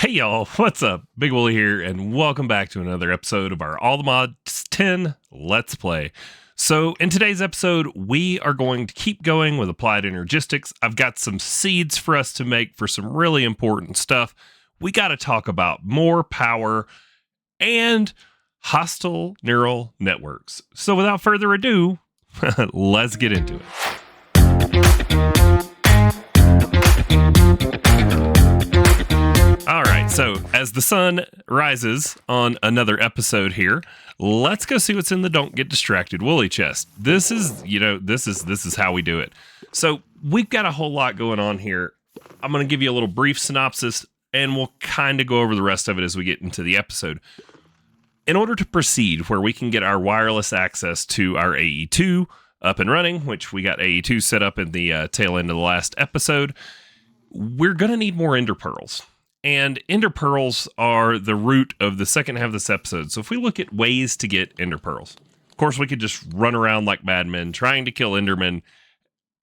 Hey y'all, what's up? Big Wooly here, and welcome back to another episode of our All the Mods 10 Let's Play. So, in today's episode, we are going to keep going with applied energistics. I've got some seeds for us to make for some really important stuff. We got to talk about more power and hostile neural networks. So, without further ado, let's get into it. All right, so as the sun rises on another episode here, let's go see what's in the Don't Get Distracted Woolly chest. This is how we do it. So we've got a whole lot going on here. I'm going to give you a little brief synopsis, and we'll kind of go over the rest of it as we get into the episode. In order to proceed where we can get our wireless access to our AE2 up and running, which we got AE2 set up in the tail end of the last episode, we're going to need more ender pearls. And ender pearls are the root of the second half of this episode. So if we look at ways to get ender pearls, of course, we could just run around like madmen trying to kill endermen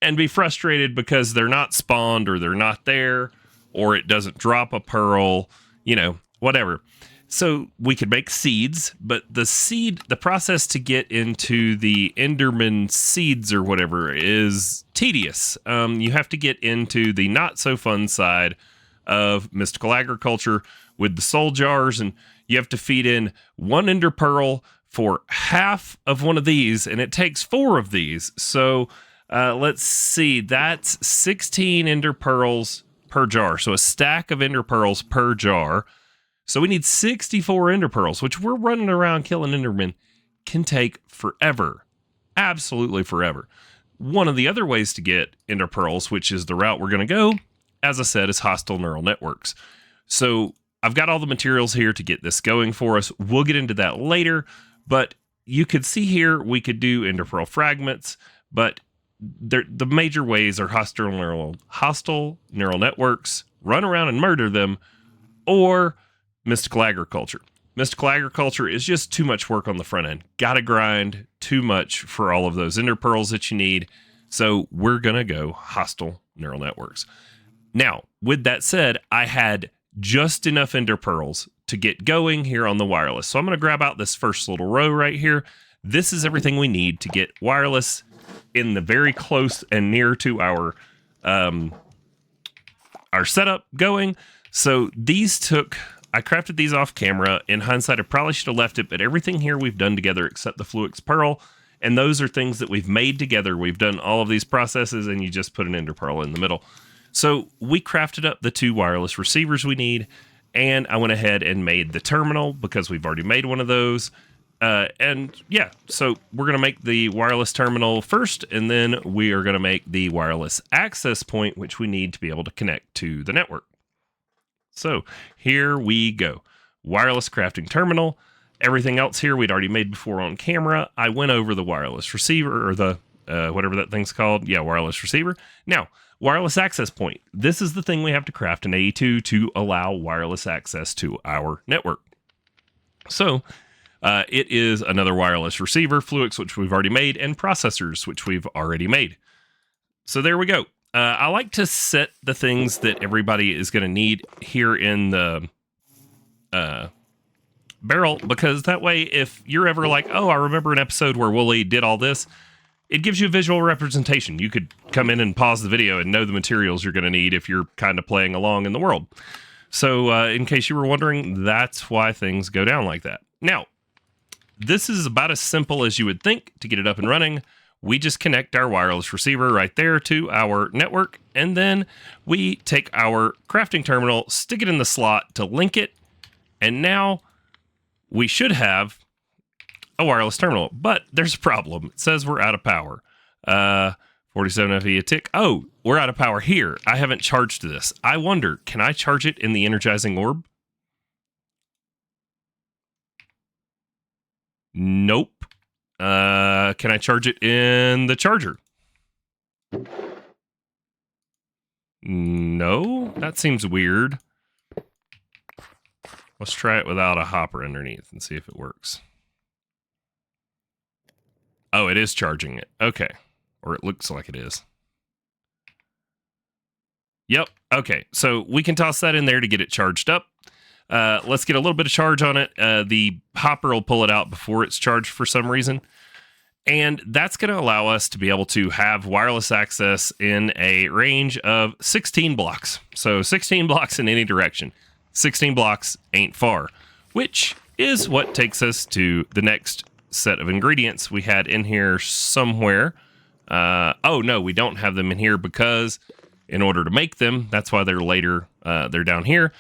and be frustrated because they're not spawned or they're not there or it doesn't drop a pearl, whatever. So we could make seeds, but the process to get into the enderman seeds or whatever is tedious. You have to get into the not so fun side of mystical agriculture with the soul jars, and you have to feed in one ender pearl for half of one of these, and it takes 4 of these. So let's see, that's 16 ender pearls per jar, so a stack of ender pearls per jar. So we need 64 ender pearls, which we're running around killing endermen can take forever, absolutely forever. One of the other ways to get ender pearls, which is the route we're going to go, as I said, is hostile neural networks. So I've got all the materials here to get this going for us. We'll get into that later, but you could see here we could do ender pearl fragments, but the major ways are hostile neural networks, run around and murder them, or mystical agriculture. Mystical agriculture is just too much work on the front end. Gotta grind too much for all of those ender pearls that you need. So we're gonna go hostile neural networks. Now, with that said, I had just enough ender pearls to get going here on the wireless. So I'm going to grab out this first little row right here. This is everything we need to get wireless in the very close and near to our setup going. So I crafted these off camera. In hindsight, I probably should have left it, but everything here we've done together except the Fluix pearl. And those are things that we've made together. We've done all of these processes and you just put an ender pearl in the middle. So we crafted up the 2 wireless receivers we need, and I went ahead and made the terminal because we've already made one of those. So we're going to make the wireless terminal first, and then we are going to make the wireless access point, which we need to be able to connect to the network. So here we go. Wireless crafting terminal. Everything else here we'd already made before on camera. I went over the wireless receiver, or the whatever that thing's called. Yeah, wireless receiver. Now, wireless access point. This is the thing we have to craft in AE2 to allow wireless access to our network. So it is another wireless receiver, Fluix, which we've already made, and processors, which we've already made. So there we go. I like to set the things that everybody is going to need here in the barrel, because that way, if you're ever like, oh, I remember an episode where Wooly did all this, it gives you a visual representation. You could come in and pause the video and know the materials you're going to need if you're kind of playing along in the world. So in case you were wondering, that's why things go down like that. Now, this is about as simple as you would think to get it up and running. We just connect our wireless receiver right there to our network, and then we take our crafting terminal, stick it in the slot to link it, and now we should have a wireless terminal, but there's a problem. It says we're out of power. 47 FE a tick. Oh, we're out of power here. I haven't charged this. I wonder, can I charge it in the energizing orb? Nope. Can I charge it in the charger? No, that seems weird. Let's try it without a hopper underneath and see if it works. Oh, it is charging it. Okay. Or it looks like it is. Yep. Okay. So we can toss that in there to get it charged up. Let's get a little bit of charge on it. The hopper will pull it out before it's charged for some reason. And that's going to allow us to be able to have wireless access in a range of 16 blocks. So 16 blocks in any direction. 16 blocks ain't far, which is what takes us to the next set of ingredients we had in here somewhere. Oh, no, we don't have them in here because in order to make them, that's why they're later, they're down here.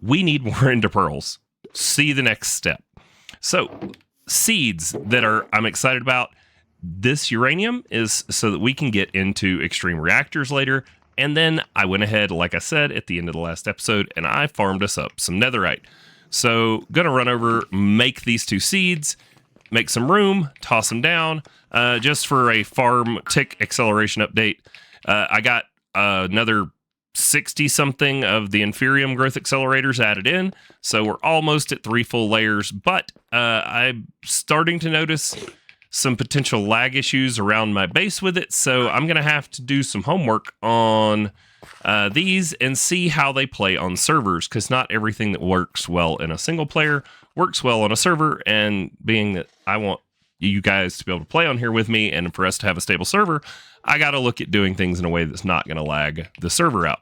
We need more ender pearls. See the next step. So seeds that I'm excited about. This uranium is so that we can get into extreme reactors later. And then I went ahead, like I said, at the end of the last episode, and I farmed us up some netherite. So gonna run over, make these 2 seeds, make some room, toss them down, just for a farm tick acceleration update. I got another 60 something of the inferium growth accelerators added in, so we're almost at 3 full layers, but I'm starting to notice some potential lag issues around my base with it, so I'm gonna have to do some homework on these and see how they play on servers, because not everything that works well in a single player works well on a server, and being that I want you guys to be able to play on here with me and for us to have a stable server, I got to look at doing things in a way that's not going to lag the server out.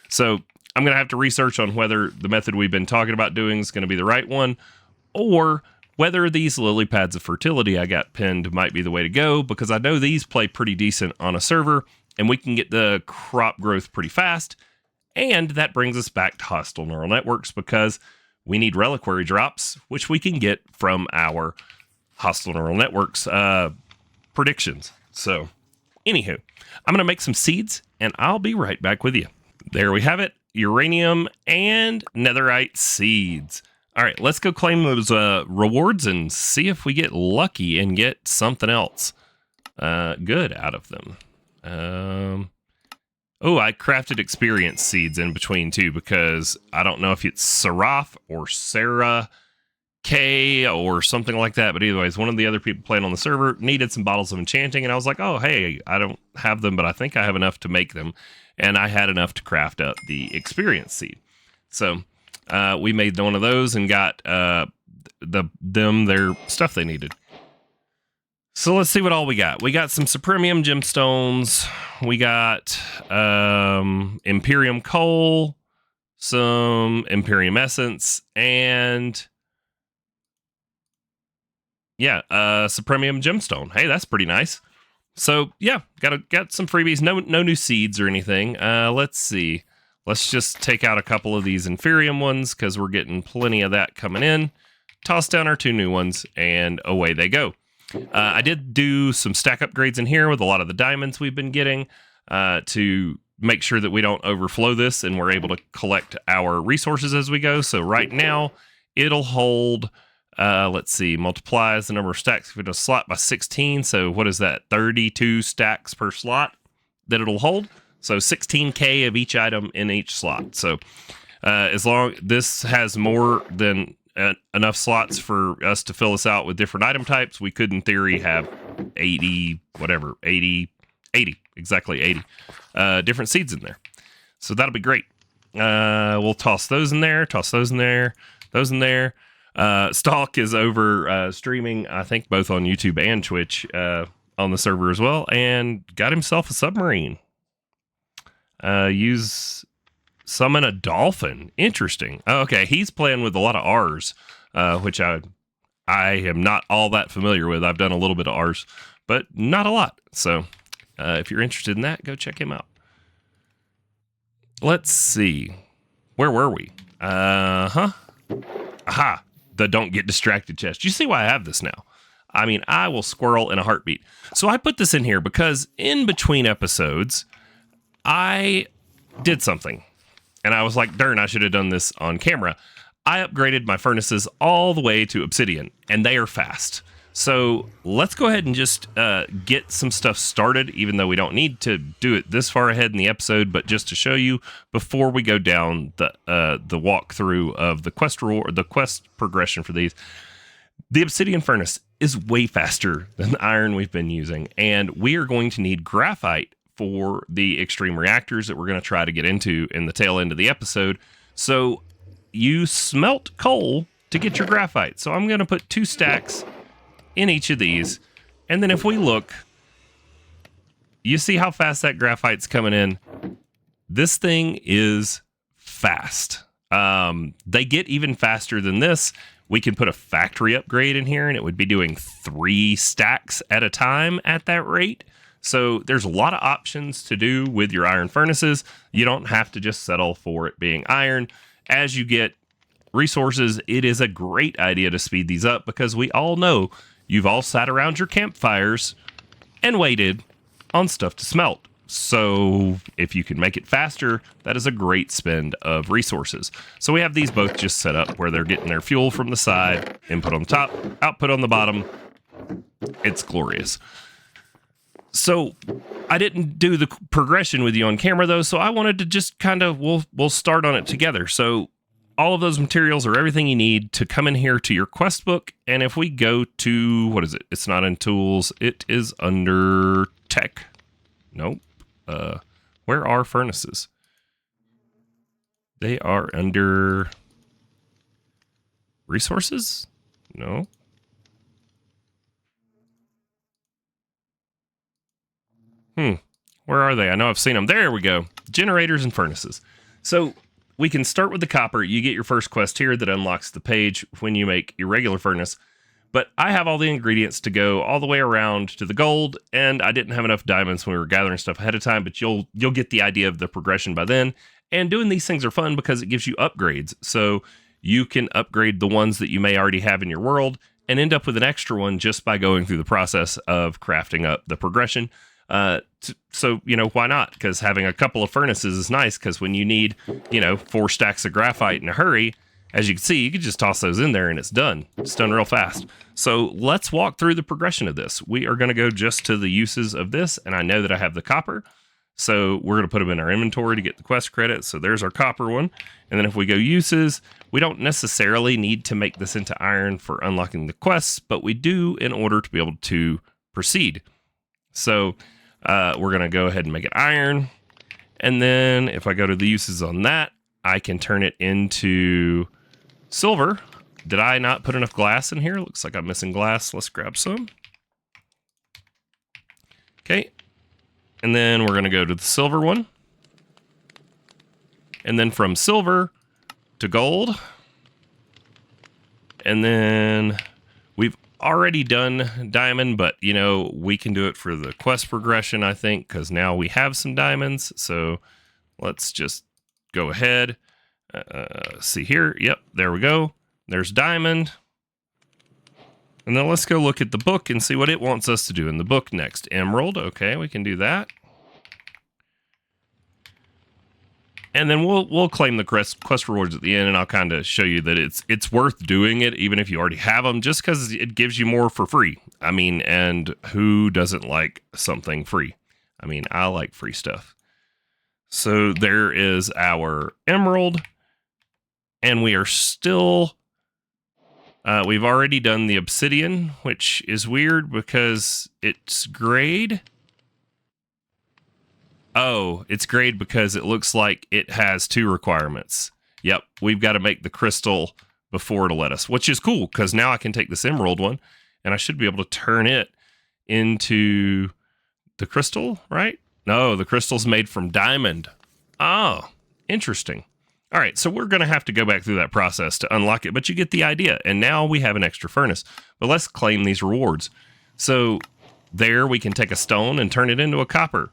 So I'm going to have to research on whether the method we've been talking about doing is going to be the right one, or whether these lily pads of fertility I got pinned might be the way to go, because I know these play pretty decent on a server and we can get the crop growth pretty fast. And that brings us back to hostile neural networks, because we need reliquary drops, which we can get from our hostile neural networks predictions. So anywho, I'm going to make some seeds and I'll be right back with you. There we have it. Uranium and netherite seeds. All right, let's go claim those rewards and see if we get lucky and get something else good out of them. Oh, I crafted experience seeds in between too, because I don't know if it's Seraph or Sarah K or something like that. But either ways, one of the other people playing on the server needed some bottles of enchanting, and I was like, oh, hey, I don't have them, but I think I have enough to make them. And I had enough to craft up the experience seed. So we made one of those and got their stuff they needed. So let's see what all we got. We got some Supremium gemstones. We got Imperium coal, some Imperium essence, and yeah, Supremium gemstone. Hey, that's pretty nice. So yeah, got some freebies. No new seeds or anything. Let's see. Let's just take out a couple of these Inferium ones, because we're getting plenty of that coming in. Toss down our 2 new ones, and away they go. I did do some stack upgrades in here with a lot of the diamonds we've been getting to make sure that we don't overflow this and we're able to collect our resources as we go. So right now it'll hold, let's see, multiplies the number of stacks in a slot by 16. So what is that? 32 stacks per slot that it'll hold. So 16K of each item in each slot. So as long this has more than enough slots for us to fill us out with different item types, we could in theory have 80 exactly 80 different seeds in there. So that'll be great. We'll toss those in there, those in there. Stalk is over streaming, I think both on YouTube and Twitch on the server as well, and got himself a submarine. Summon a dolphin. Interesting. Oh, okay, he's playing with a lot of R's, which I am not all that familiar with. I've done a little bit of R's, but not a lot. So if you're interested in that, go check him out. Let's see. Where were we? Aha. The don't get distracted chest. You see why I have this now? I mean, I will squirrel in a heartbeat. So I put this in here because in between episodes, I did something. And I was like, darn, I should have done this on camera. I upgraded my furnaces all the way to obsidian, and they are fast. So let's go ahead and just get some stuff started, even though we don't need to do it this far ahead in the episode, but just to show you before we go down the walkthrough of the quest progression for these. The obsidian furnace is way faster than the iron we've been using, and we are going to need graphite for the extreme reactors that we're going to try to get into in the tail end of the episode. So you smelt coal to get your graphite. So I'm going to put 2 stacks in each of these. And then if we look, you see how fast that graphite's coming in. This thing is fast. They get even faster than this. We can put a factory upgrade in here and it would be doing 3 stacks at a time at that rate. So there's a lot of options to do with your iron furnaces. You don't have to just settle for it being iron. As you get resources, it is a great idea to speed these up because we all know you've all sat around your campfires and waited on stuff to smelt. So if you can make it faster, that is a great spend of resources. So we have these both just set up where they're getting their fuel from the side, input on the top, output on the bottom. It's glorious. So I didn't do the progression with you on camera though, so I wanted to just kind of, we'll start on it together. So all of those materials are everything you need to come in here to your quest book. And if we go to, what is it? It's not in tools. It is under tech. Nope. Where are furnaces? They are under resources? No. Where are they? I know I've seen them. There we go. Generators and furnaces. So we can start with the copper. You get your first quest here that unlocks the page when you make your regular furnace. But I have all the ingredients to go all the way around to the gold, and I didn't have enough diamonds when we were gathering stuff ahead of time, but you'll get the idea of the progression by then. And doing these things are fun because it gives you upgrades. So you can upgrade the ones that you may already have in your world and end up with an extra one just by going through the process of crafting up the progression. So, why not? Because having a couple of furnaces is nice because when you need, 4 stacks of graphite in a hurry, as you can see, you can just toss those in there and it's done. It's done real fast. So let's walk through the progression of this. We are going to go just to the uses of this, and I know that I have the copper. So we're going to put them in our inventory to get the quest credit. So there's our copper one. And then if we go uses, we don't necessarily need to make this into iron for unlocking the quests, but we do in order to be able to proceed. So we're going to go ahead and make it iron. And then if I go to the uses on that, I can turn it into silver. Did I not put enough glass in here? Looks like I'm missing glass. Let's grab some. Okay. And then we're going to go to the silver one. And then from silver to gold. And then we've already done diamond, but we can do it for the quest progression, I think, because now we have some diamonds. So let's just go ahead. See here. Yep, there we go. There's diamond. And then let's go look at the book and see what it wants us to do in the book next. Emerald. Okay, we can do that. And then we'll claim the quest rewards at the end, and I'll kind of show you that it's worth doing it, even if you already have them, just because it gives you more for free. I mean, and who doesn't like something free? I mean, I like free stuff. So there is our emerald, and we are still... we've already done the obsidian, which is weird because it's grade... Oh, it's grade because it looks like it has 2 requirements. Yep, we've got to make the crystal before it'll let us, which is cool because now I can take this emerald one and I should be able to turn it into the crystal, right? No, the crystal's made from diamond. Oh, interesting. All right, so we're going to have to go back through that process to unlock it, but you get the idea. And now we have an extra furnace. But let's claim these rewards. So there we can take a stone and turn it into a copper.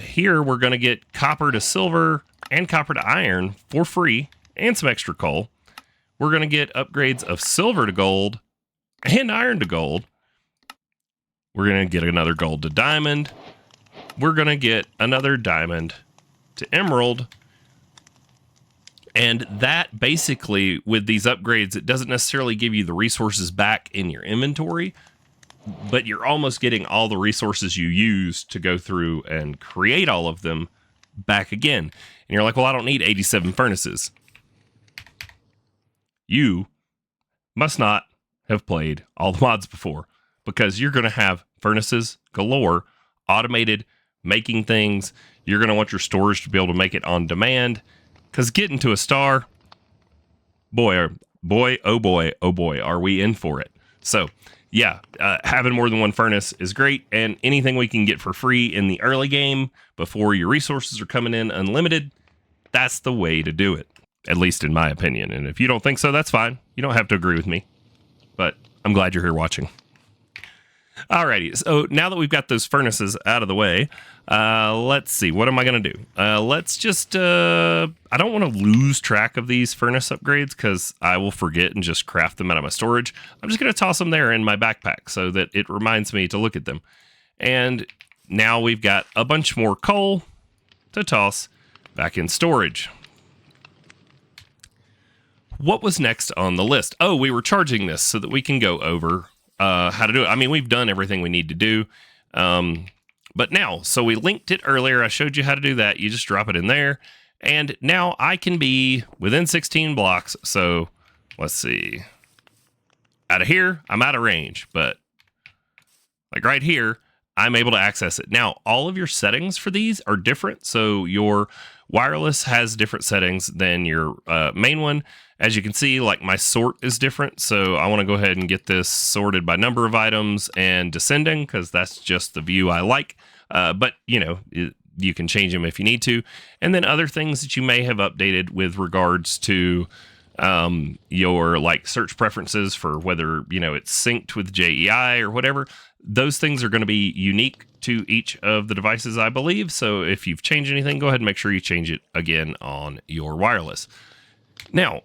Here we're going to get copper to silver and copper to iron for free and some extra coal. We're going to get upgrades of silver to gold and iron to gold. We're going to get another gold to diamond. We're going to get another diamond to emerald. And that basically, with these upgrades, it doesn't necessarily give you the resources back in your inventory, but you're almost getting all the resources you use to go through and create all of them back again. And you're like, well, I don't need 87 furnaces. You must not have played all the mods before, because you're going to have furnaces galore, automated, making things. You're going to want your storage to be able to make it on demand, because getting to a star, oh boy, are we in for it. So yeah, having more than one furnace is great, and anything we can get for free in the early game before your resources are coming in unlimited, that's the way to do it, at least in my opinion. And if you don't think so, that's fine. You don't have to agree with me, but I'm glad you're here watching. Alrighty, so now that we've got those furnaces out of the way, let's see, what am I going to do? Let's just, I don't want to lose track of these furnace upgrades because I will forget and just craft them out of my storage. I'm just going to toss them there in my backpack so that it reminds me to look at them. And now we've got a bunch more coal to toss back in storage. What was next on the list? Oh, we were charging this so that we can go over how to do it. I mean, we've done everything we need to do. But now, so we linked it earlier. I showed you how to do that. You just drop it in there. And now I can be within 16 blocks. So let's see. Out of here, I'm out of range. But like right here, I'm able to access it. Now, all of your settings for these are different. So your wireless has different settings than your main one. As you can see, like my sort is different. So I want to go ahead and get this sorted by number of items and descending because that's just the view I like. But, you know, you can change them if you need to. And then other things that you may have updated with regards to your like search preferences for whether, you know, it's synced with JEI or whatever. Those things are going to be unique to each of the devices, I believe. So if you've changed anything, go ahead and make sure you change it again on your wireless. Now,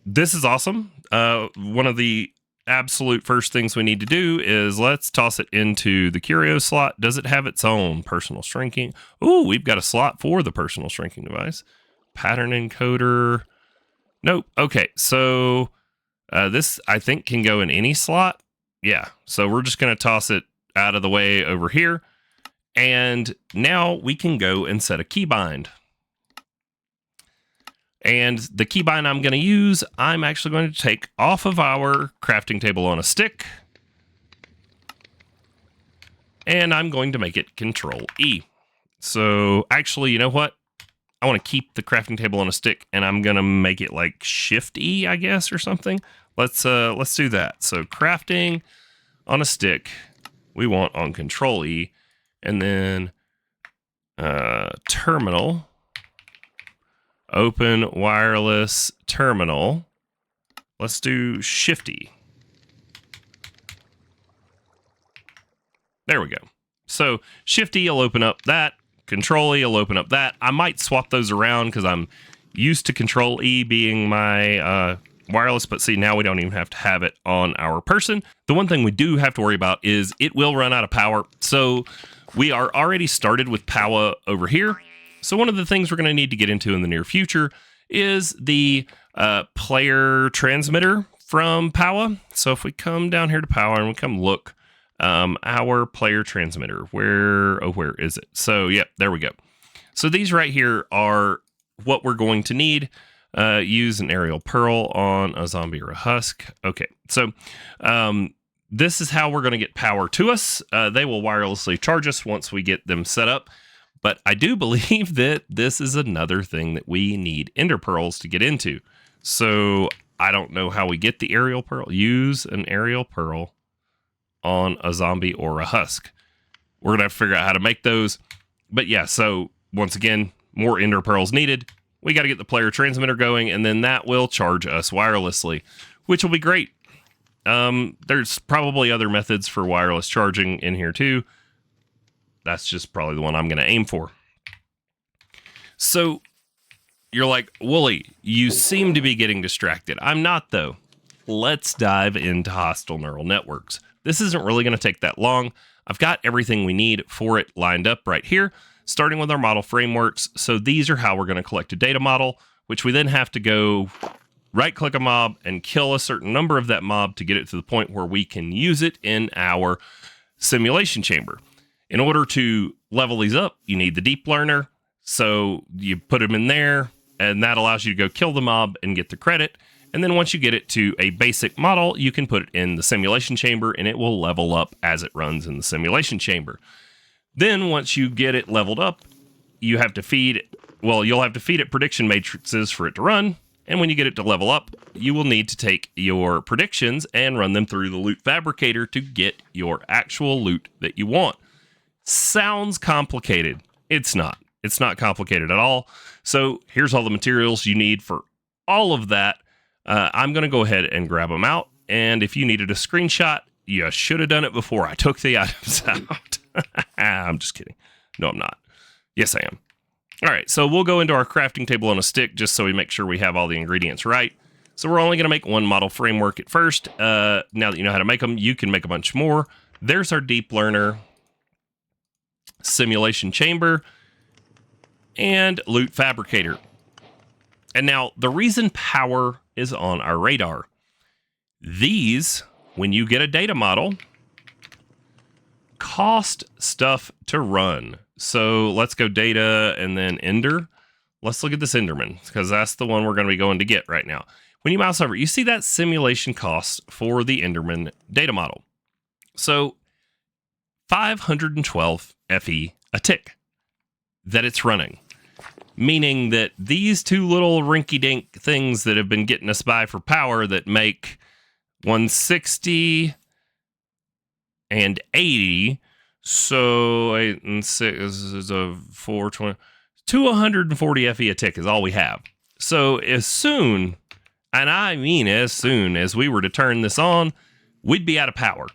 this is awesome. One of the absolute first things we need to do is let's toss it into the curio slot. Does it have its own personal shrinking? Ooh, we've got a slot for the personal shrinking device. Pattern encoder. Nope. Okay, so this, I think, can go in any slot. Yeah, so we're just going to toss it out of the way over here. And now we can go and set a keybind. And the keybind I'm going to use, I'm actually going to take off of our crafting table on a stick. And I'm going to make it Control E. So actually, you know what? I want to keep the crafting table on a stick, and I'm going to make it like Shift E, I guess, or something. Let's do that. So crafting on a stick, we want on Control E, and then terminal. Open wireless terminal. Let's do Shift-E. There we go. So Shift-E will open up that. Control-E will open up that. I might swap those around because I'm used to Control-E being my wireless, but see, now we don't even have to have it on our person. The one thing we do have to worry about is it will run out of power. So we are already started with power over here. So one of the things we're going to need to get into in the near future is the player transmitter from Power. So if we come down here to Power and we come look, our player transmitter, where is it? So yeah, there we go. So these right here are what we're going to need. Use an aerial pearl on a zombie or a husk. Okay, so this is how we're going to get power to us. They will wirelessly charge us once we get them set up. But I do believe that this is another thing that we need ender pearls to get into. So I don't know how we get the aerial pearl. Use an aerial pearl on a zombie or a husk. We're going to have to figure out how to make those. But yeah, so once again, more ender pearls needed. We got to get the player transmitter going, and then that will charge us wirelessly, which will be great. There's probably other methods for wireless charging in here too. That's just probably the one I'm going to aim for. So you're like, Wooly, you seem to be getting distracted. I'm not, though. Let's dive into hostile neural networks. This isn't really going to take that long. I've got everything we need for it lined up right here, starting with our model frameworks. So these are how we're going to collect a data model, which we then have to go right-click a mob and kill a certain number of that mob to get it to the point where we can use it in our simulation chamber. In order to level these up, you need the deep learner. So you put them in there, and that allows you to go kill the mob and get the credit. And then once you get it to a basic model, you can put it in the simulation chamber, and it will level up as it runs in the simulation chamber. Then once you get it leveled up, you have to feed, well, you'll have to feed it prediction matrices for it to run. And when you get it to level up, you will need to take your predictions and run them through the loot fabricator to get your actual loot that you want. Sounds complicated. It's not. It's not complicated at all. So here's all the materials you need for all of that. I'm going to go ahead and grab them out. And if you needed a screenshot, you should have done it before I took the items out. I'm just kidding. No, I'm not. Yes, I am. All right, so we'll go into our crafting table on a stick just so we make sure we have all the ingredients right. So we're only going to make one model framework at first. Now that you know how to make them, you can make a bunch more. There's our deep learner simulation chamber and loot fabricator. And now the reason power is on our radar. These, when you get a data model, cost stuff to run. So let's go data and then Ender. Let's look at this Enderman because that's the one we're going to be going to get right now. When you mouse over, you see that simulation cost for the Enderman data model. So 512 FE a tick that it's running. Meaning that these two little rinky-dink things that have been getting us by for power that make 160 and 80, so 8 and 6 is a 420, 240 FE a tick is all we have. So as soon, and I mean as soon as we were to turn this on, we'd be out of power,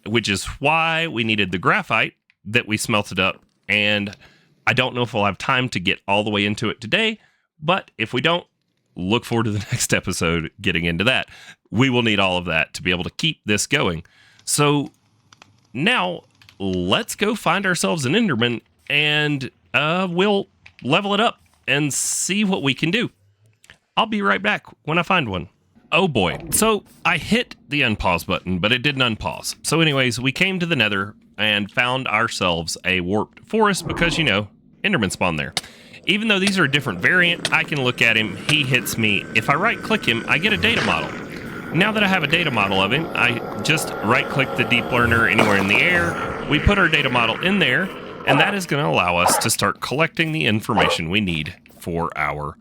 which is why we needed the graphite that we smelted up. And I don't know if we'll have time to get all the way into it today, but if we don't, look forward to the next episode getting into that. We will need all of that to be able to keep this going. So now let's go find ourselves an Enderman and we'll level it up and see what we can do. I'll be right back when I find one. Oh boy. So I hit the unpause button, but it didn't unpause. So anyways, we came to the Nether and found ourselves a warped forest because, you know, Enderman spawned there. Even though these are a different variant, I can look at him, he hits me. If I right click him, I get a data model. Now that I have a data model of him, I just right click the deep learner anywhere in the air. We put our data model in there, and that is going to allow us to start collecting the information we need for our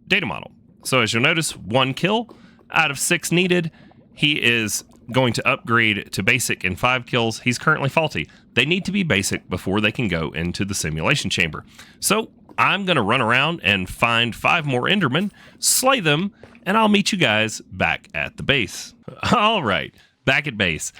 data model. So as you'll notice, 1 kill out of 6 needed. He is going to upgrade to basic in 5 kills. He's currently faulty. They need to be basic before they can go into the simulation chamber. So I'm going to run around and find 5 more Endermen, slay them, and I'll meet you guys back at the base. All right, back at base.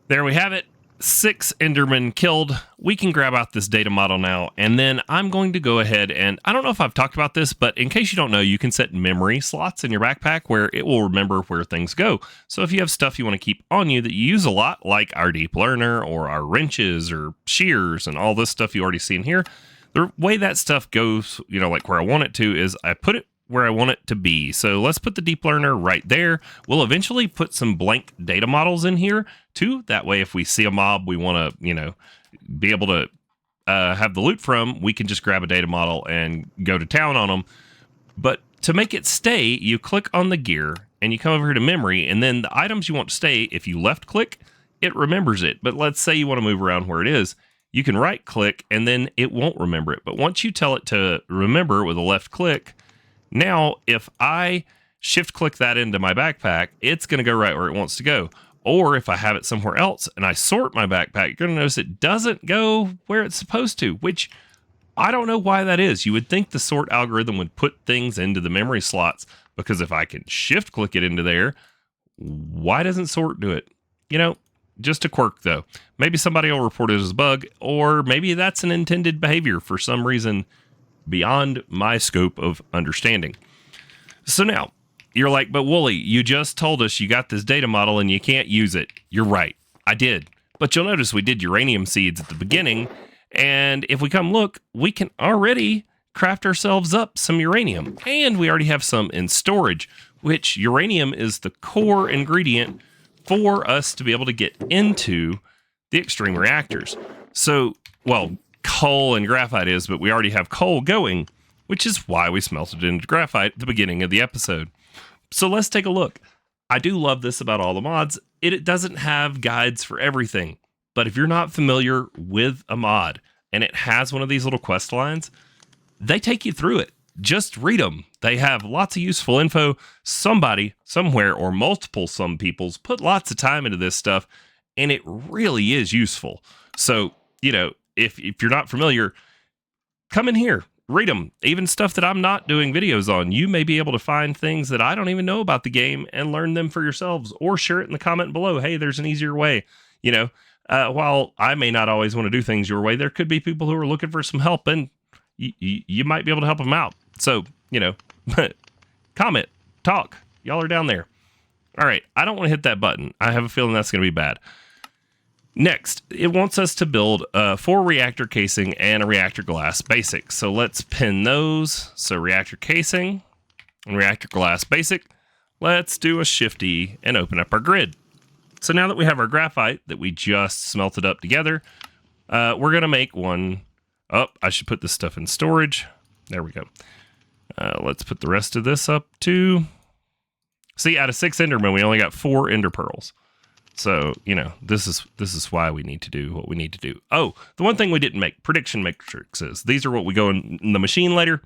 There we have it. 6 Endermen killed. We can grab out this data model now, and then I'm going to go ahead and, I don't know if I've talked about this, but in case you don't know, you can set memory slots in your backpack where it will remember where things go. So if you have stuff you want to keep on you that you use a lot, like our deep learner or our wrenches or shears and all this stuff you already seen here, the way that stuff goes, you know, like where I want it to is I put it where I want it to be. So let's put the deep learner right there. We'll eventually put some blank data models in here too. That way, if we see a mob we want to, you know, be able to have the loot from, we can just grab a data model and go to town on them. But to make it stay, you click on the gear and you come over here to memory, and then the items you want to stay, if you left click, it remembers it. But let's say you want to move around where it is. You can right click and then it won't remember it. But once you tell it to remember with a left click, now, if I shift click that into my backpack, it's going to go right where it wants to go. Or if I have it somewhere else and I sort my backpack, you're going to notice it doesn't go where it's supposed to, which I don't know why that is. You would think the sort algorithm would put things into the memory slots, because if I can shift click it into there, why doesn't sort do it? You know, just a quirk though. Maybe somebody will report it as a bug, or maybe that's an intended behavior for some reason beyond my scope of understanding. So now, you're like, but Wooly, you just told us you got this data model and you can't use it. You're right, I did. But you'll notice we did uranium seeds at the beginning, and if we come look, we can already craft ourselves up some uranium, and we already have some in storage, which uranium is the core ingredient for us to be able to get into the extreme reactors. So, well, coal and graphite is, but we already have coal going, which is why we smelted it into graphite at the beginning of the episode. So let's take a look. I do love this about all the mods. It doesn't have guides for everything, but if you're not familiar with a mod and it has one of these little quest lines, they take you through it. just read them. They have lots of useful info. Somebody, somewhere, or some people's put lots of time into this stuff, and it really is useful. So, if you're not familiar, come in here, read them. Even stuff that I'm not doing videos on. You may be able to find things that I don't even know about the game and learn them for yourselves, or share it in the comment below. Hey, there's an easier way. While I may not always want to do things your way, there could be people who are looking for some help, and you might be able to help them out. So, comment, talk. Y'all are down there. All right, I don't want to hit that button. I have a feeling that's going to be bad. Next, it wants us to build 4 reactor casing and a reactor glass basic. So let's pin those. So reactor casing and reactor glass basic. Let's do a shifty and open up our grid. So now that we have our graphite that we just smelted up together, we're going to make one. Oh, I should put this stuff in storage. There we go. Let's put the rest of this up too. See, out of 6 Endermen, we only got 4 Ender Pearls. So, this is why we need to do what we need to do. Oh, the one thing we didn't make, prediction matrices. These are what we go in the machine later,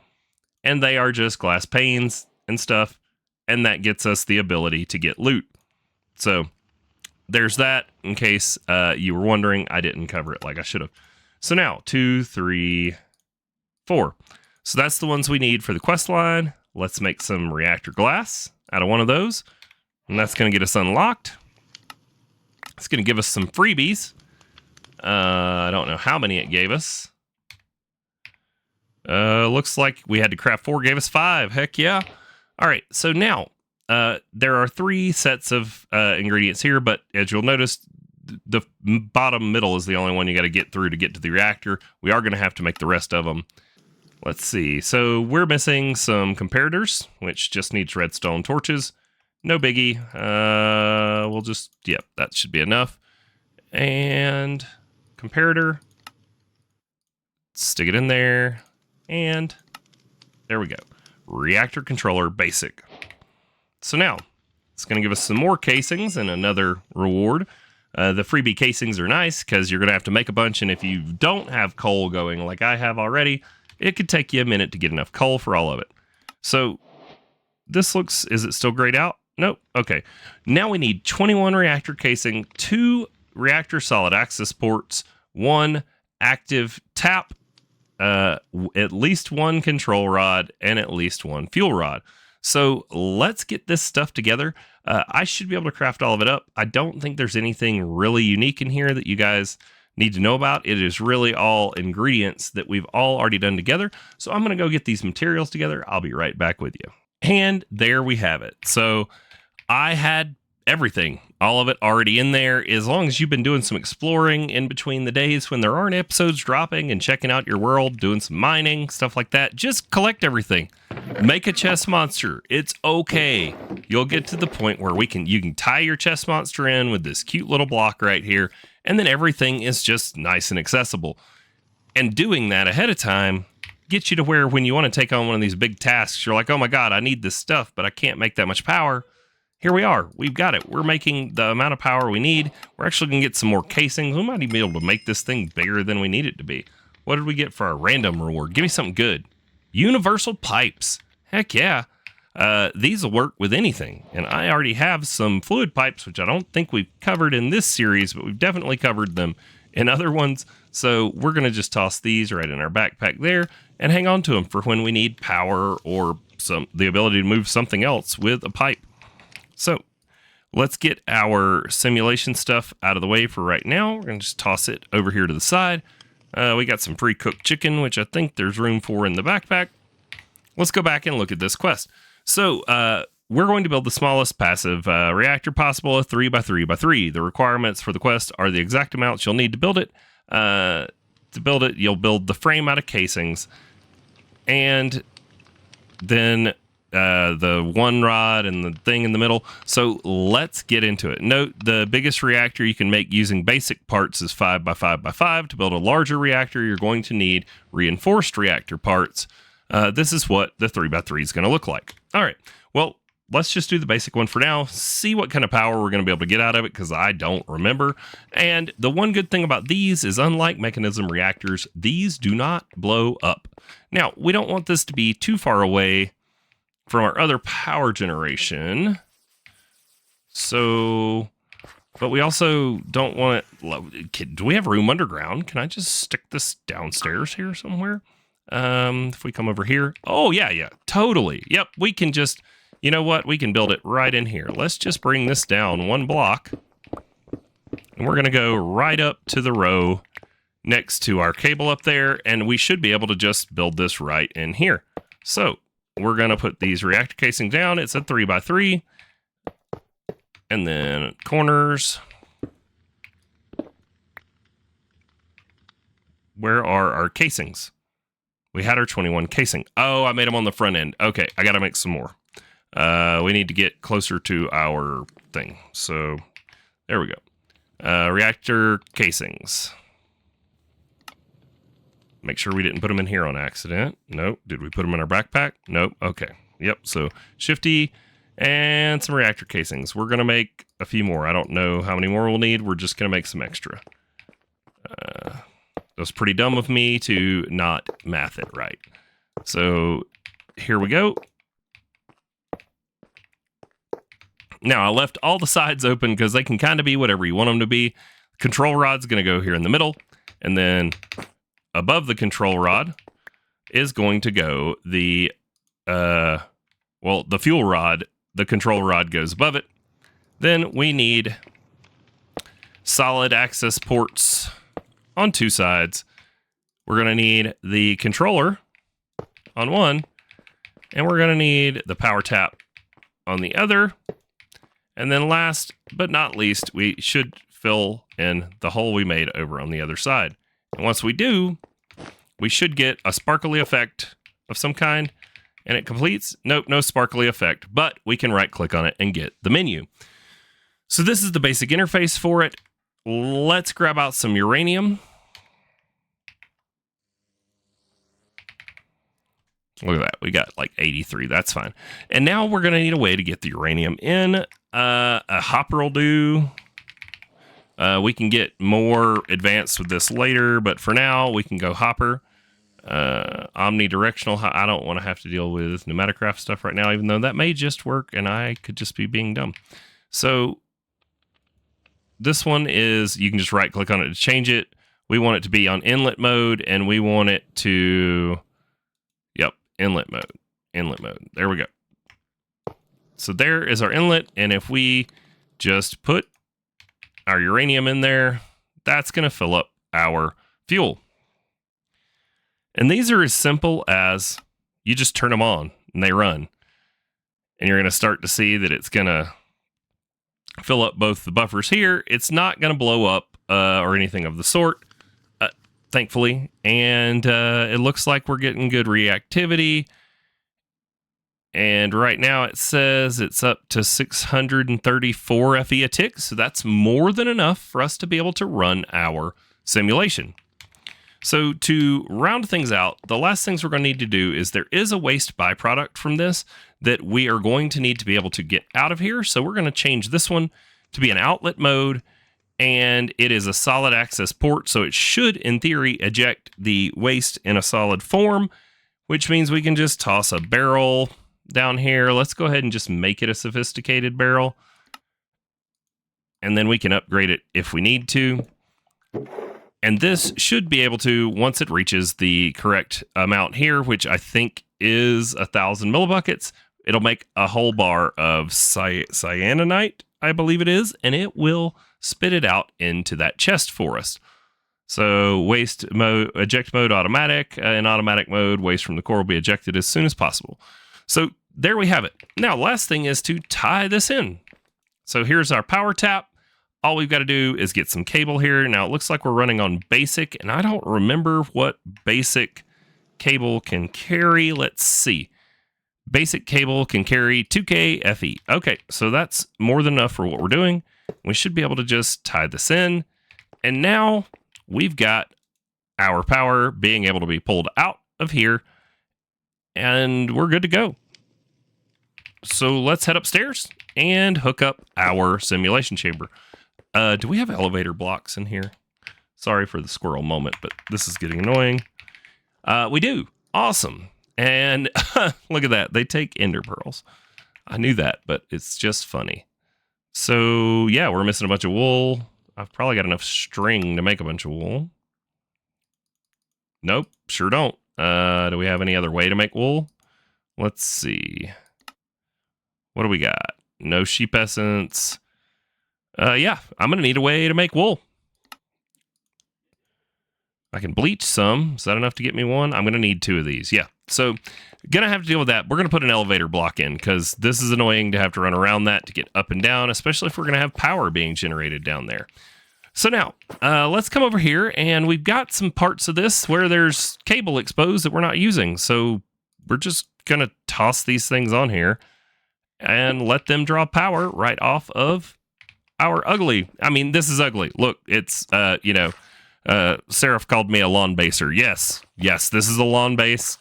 and they are just glass panes and stuff, and that gets us the ability to get loot. So, there's that, in case you were wondering. I didn't cover it like I should have. So now, 2, 3, 4. So that's the ones we need for the quest line. Let's make some reactor glass out of one of those, and that's going to get us unlocked. It's going to give us some freebies. I don't know how many it gave us. Looks like we had to craft 4, gave us 5. Heck yeah. All right, so now there are 3 sets of ingredients here, but as you'll notice, the bottom middle is the only one you got to get through to get to the reactor. We are going to have to make the rest of them. Let's see. So we're missing some comparators, which just needs redstone torches. No biggie. We'll just, yep, that should be enough. And comparator. Stick it in there. And there we go. Reactor controller basic. So now it's going to give us some more casings and another reward. The freebie casings are nice because you're going to have to make a bunch. And if you don't have coal going like I have already, it could take you a minute to get enough coal for all of it. So this looks, is it still grayed out? Nope. Okay. Now we need 21 reactor casing, 2 reactor solid access ports, 1 active tap, at least 1 control rod, and at least 1 fuel rod. So let's get this stuff together. I should be able to craft all of it up. I don't think there's anything really unique in here that you guys need to know about. It is really all ingredients that we've all already done together. So I'm going to go get these materials together. I'll be right back with you. And there we have it. So I had everything, all of it already in there. As long as you've been doing some exploring in between the days when there aren't episodes dropping and checking out your world, doing some mining, stuff like that, just collect everything. Make a chest monster. It's okay. You'll get to the point where you can tie your chest monster in with this cute little block right here, and then everything is just nice and accessible. And doing that ahead of time gets you to where when you want to take on one of these big tasks, you're like, oh my God, I need this stuff, but I can't make that much power. Here we are. We've got it. We're making the amount of power we need. We're actually going to get some more casings. We might even be able to make this thing bigger than we need it to be. What did we get for our random reward? Give me something good. Universal pipes. Heck yeah. These will work with anything. And I already have some fluid pipes, which I don't think we've covered in this series, but we've definitely covered them in other ones. So we're going to just toss these right in our backpack there and hang on to them for when we need power or the ability to move something else with a pipe. So let's get our simulation stuff out of the way for right now. We're going to just toss it over here to the side. We got some pre-cooked chicken, which I think there's room for in the backpack. Let's go back and look at this quest. So we're going to build the smallest passive reactor possible, a 3x3x3. The requirements for the quest are the exact amounts you'll need to build it. You'll build the frame out of casings, and then the 1 rod and the thing in the middle. So let's get into it. Note, the biggest reactor you can make using basic parts is 5x5x5. To build a larger reactor, you're going to need reinforced reactor parts. This is what the 3x3 is going to look like. All right. Well, let's just do the basic one for now, see what kind of power we're going to be able to get out of it, because I don't remember. And the one good thing about these is, unlike mechanism reactors, these do not blow up. Now, we don't want this to be too far away from our other power generation. So, but we also don't want it. Do we have room underground? Can I just stick this downstairs here somewhere? If we come over here. Oh, yeah, totally. Yep, we can just, you know what? We can build it right in here. Let's just bring this down 1 block. And we're going to go right up to the row next to our cable up there. And we should be able to just build this right in here. So we're going to put these reactor casings down. It's a 3x3. And then corners. Where are our casings? We had our 21 casing. Oh, I made them on the front end. Okay, I got to make some more. We need to get closer to our thing. So there we go. Reactor casings. Make sure we didn't put them in here on accident. Nope. Did we put them in our backpack? Nope. Okay. Yep. So Shifty and some reactor casings. We're going to make a few more. I don't know how many more we'll need. We're just going to make some extra. It was pretty dumb of me to not math it right. So here we go. Now, I left all the sides open because they can kind of be whatever you want them to be. Control rod's going to go here in the middle. And then above the control rod is going to go the fuel rod. The control rod goes above it. Then we need solid access ports on 2 sides. We're going to need the controller on one, and we're going to need the power tap on the other. And then last but not least, we should fill in the hole we made over on the other side. And once we do, we should get a sparkly effect of some kind, and it completes. Nope, no sparkly effect, but we can right click on it and get the menu. So this is the basic interface for it. Let's grab out some uranium. Look at that. We got like 83. That's fine. And now we're going to need a way to get the uranium in. A hopper will do. We can get more advanced with this later, but for now, we can go hopper. Omnidirectional. I don't want to have to deal with pneumaticraft stuff right now, even though that may just work and I could just be being dumb. So this one is, you can just right click on it to change it. We want it to be on inlet mode, and we want it to, yep, inlet mode. There we go. So there is our inlet, and if we just put our uranium in there, that's going to fill up our fuel. And these are as simple as you just turn them on and they run. And you're going to start to see that it's going to fill up both the buffers here. It's not going to blow up or anything of the sort, thankfully. And it looks like we're getting good reactivity. And right now it says it's up to 634 FE a tick. So that's more than enough for us to be able to run our simulation. So to round things out, the last things we're going to need to do is there is a waste byproduct from this that we are going to need to be able to get out of here. So we're going to change this one to be an outlet mode, and it is a solid access port. So it should, in theory, eject the waste in a solid form, which means we can just toss a barrel down here. Let's go ahead and just make it a sophisticated barrel, and then we can upgrade it if we need to. And this should be able to, once it reaches the correct amount here, which I think is 1,000 millibuckets, it'll make a whole bar of cyanonite, I believe it is, and it will spit it out into that chest for us. So waste mode, eject mode automatic. In automatic mode, waste from the core will be ejected as soon as possible. So there we have it. Now, last thing is to tie this in. So here's our power tap. All we've got to do is get some cable here. Now, it looks like we're running on basic, and I don't remember what basic cable can carry. Let's see. Basic cable can carry 2K FE. Okay, so that's more than enough for what we're doing. We should be able to just tie this in. And now we've got our power being able to be pulled out of here, and we're good to go. So let's head upstairs and hook up our simulation chamber. Do we have elevator blocks in here? Sorry for the squirrel moment, but this is getting annoying. We do. Awesome. And look at that. They take ender pearls. I knew that, but it's just funny. So yeah, we're missing a bunch of wool. I've probably got enough string to make a bunch of wool. Nope, sure don't. Do we have any other way to make wool? Let's see. What do we got? No sheep essence. Yeah, I'm going to need a way to make wool. I can bleach some. Is that enough to get me one? I'm going to need 2 of these. Yeah. So going to have to deal with that. We're going to put an elevator block in because this is annoying to have to run around that to get up and down, especially if we're going to have power being generated down there. So now let's come over here, and we've got some parts of this where there's cable exposed that we're not using. So we're just going to toss these things on here and let them draw power right off of our ugly. I mean, this is ugly. Look, it's, Seraph called me a lawn baser. Yes, this is a lawn base.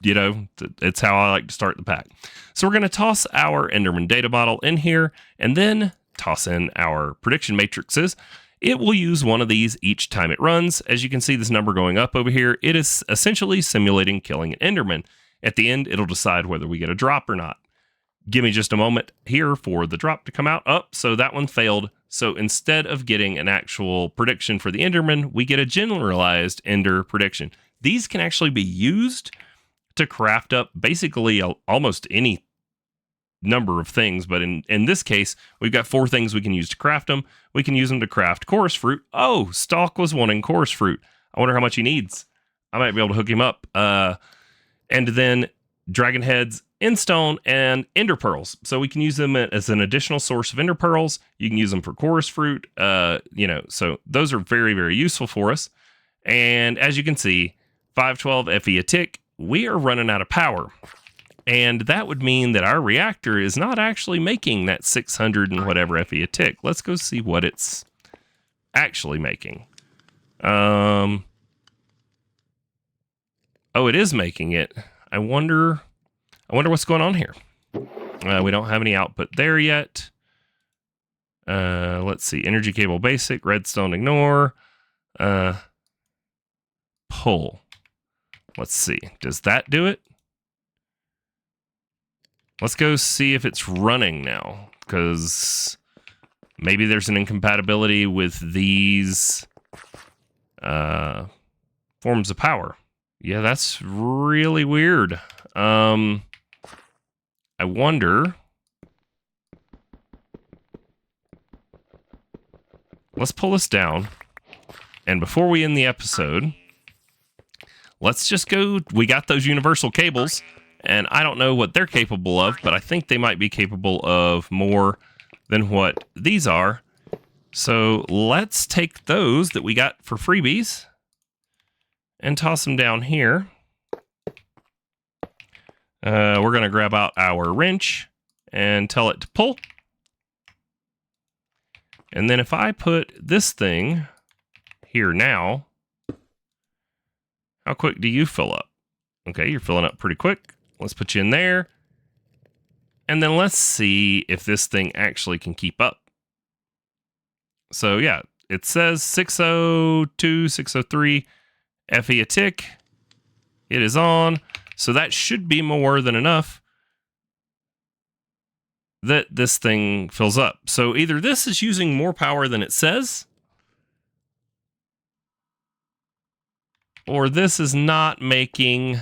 It's how I like to start the pack. So we're going to toss our Enderman data model in here and then toss in our prediction matrices. It will use one of these each time it runs. As you can see this number going up over here, it is essentially simulating killing an Enderman. At the end, it'll decide whether we get a drop or not. Give me just a moment here for the drop to come out. So that one failed. So instead of getting an actual prediction for the Enderman, we get a generalized Ender prediction. These can actually be used to craft up basically almost any number of things. But in this case, we've got 4 things we can use to craft them. We can use them to craft chorus fruit. Oh, Stalk was wanting chorus fruit. I wonder how much he needs. I might be able to hook him up. And then dragon heads, endstone, and ender pearls. So we can use them as an additional source of ender pearls. You can use them for chorus fruit. So those are very, very useful for us. And as you can see, 512 FE a tick, we are running out of power. And that would mean that our reactor is not actually making that 600 and whatever FE a tick. Let's go see what it's actually making. Oh, it is making it. I wonder what's going on here. We don't have any output there yet. Let's see. Energy cable basic, redstone ignore. Pull. Let's see. Does that do it? Let's go see if it's running now, because maybe there's an incompatibility with these forms of power. Yeah, that's really weird. I wonder. Let's pull this down. And before we end the episode, let's just go. We got those universal cables, and I don't know what they're capable of, but I think they might be capable of more than what these are. So let's take those that we got for freebies and toss them down here. We're going to grab out our wrench and tell it to pull. And then if I put this thing here now, how quick do you fill up? Okay, you're filling up pretty quick. Let's put you in there. And then let's see if this thing actually can keep up. So yeah, it says 602, 603 FE a tick. It is on. So that should be more than enough that this thing fills up. So either this is using more power than it says, or this is not making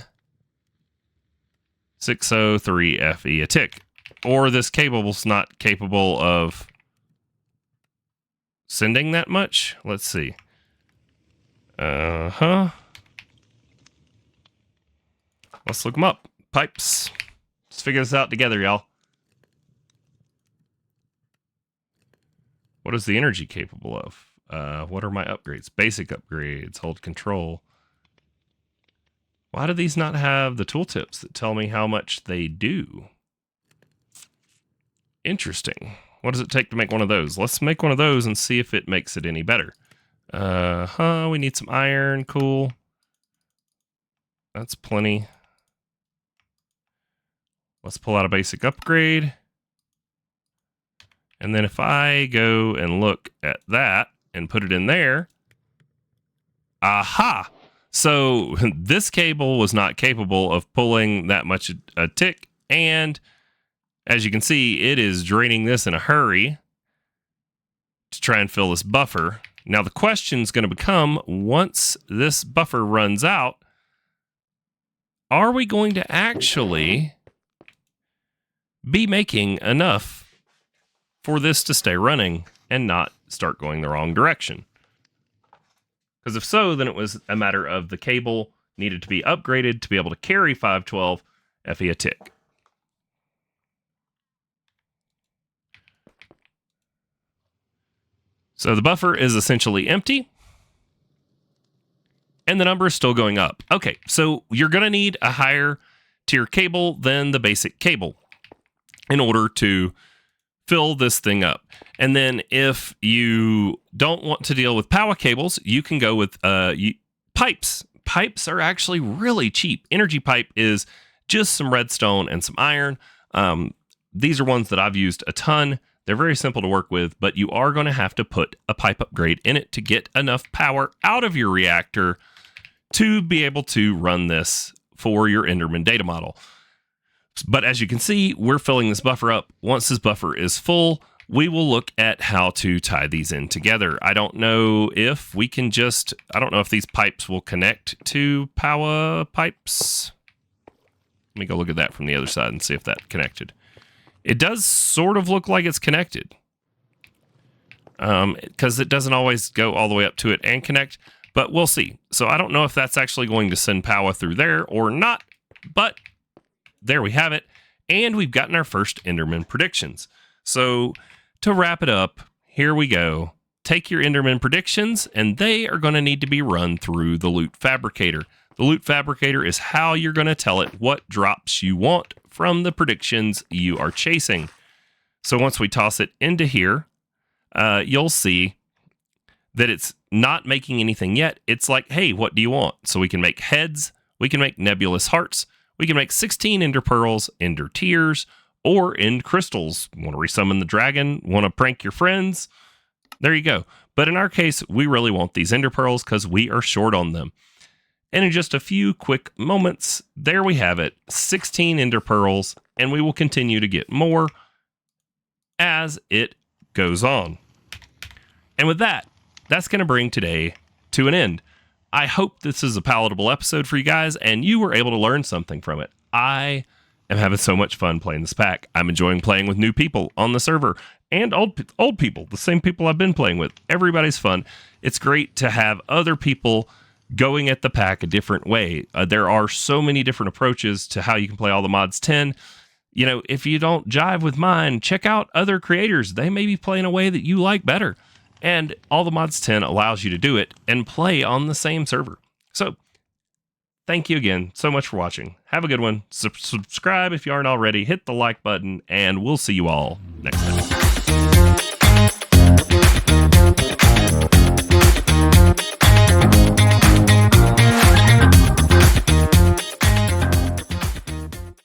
603 FE a tick, or this cable's not capable of sending that much. Let's see. Let's look them up. Pipes. Let's figure this out together, y'all. What is the energy capable of? What are my upgrades? Basic upgrades. Hold control. Why do these not have the tooltips that tell me how much they do? Interesting. What does it take to make one of those? Let's make one of those and see if it makes it any better. We need some iron. Cool. That's plenty. Let's pull out a basic upgrade. And then if I go and look at that and put it in there, aha! So this cable was not capable of pulling that much a tick. And as you can see, it is draining this in a hurry to try and fill this buffer. Now the question is going to become, once this buffer runs out, are we going to actually be making enough for this to stay running and not start going the wrong direction? Because if so, then it was a matter of the cable needed to be upgraded to be able to carry 512 FE a tick. So the buffer is essentially empty, and the number is still going up. Okay, so you're going to need a higher tier cable than the basic cable in order to fill this thing up. And then if you don't want to deal with power cables, you can go with pipes. Pipes are actually really cheap. Energy pipe is just some redstone and some iron. These are ones that I've used a ton. They're very simple to work with, but you are going to have to put a pipe upgrade in it to get enough power out of your reactor to be able to run this for your Enderman data model. But as you can see, we're filling this buffer up. Once this buffer is full, we will look at how to tie these in together. I don't know if we can I don't know if these pipes will connect to power pipes. Let me go look at that from the other side and see if that connected. It does sort of look like it's connected, because it doesn't always go all the way up to it and connect, but we'll see. So I don't know if that's actually going to send power through there or not, but there we have it. And we've gotten our first Enderman predictions. So to wrap it up, here we go. Take your Enderman predictions, and they are going to need to be run through the Loot Fabricator. The Loot Fabricator is how you're going to tell it what drops you want from the predictions you are chasing. So once we toss it into here, you'll see that it's not making anything yet. It's like, hey, what do you want? So we can make heads, we can make nebulous hearts, we can make 16 ender pearls, ender tears, or end crystals. Want to resummon the dragon? Want to prank your friends? There you go. But in our case, we really want these ender pearls because we are short on them. And in just a few quick moments, there we have it, 16 ender pearls, and we will continue to get more as it goes on. And with that, that's going to bring today to an end. I hope this is a palatable episode for you guys, and you were able to learn something from it. I am having so much fun playing this pack. I'm enjoying playing with new people on the server, and old people, the same people I've been playing with. Everybody's fun. It's great to have other people going at the pack a different way. There are so many different approaches to how you can play all the mods 10. You know, if you don't jive with mine, check out other creators. They may be playing a way that you like better. And all the mods 10 allows you to do it and play on the same server. So thank you again so much for watching. Have a good one. Subscribe if you aren't already. Hit the like button, and we'll see you all next time.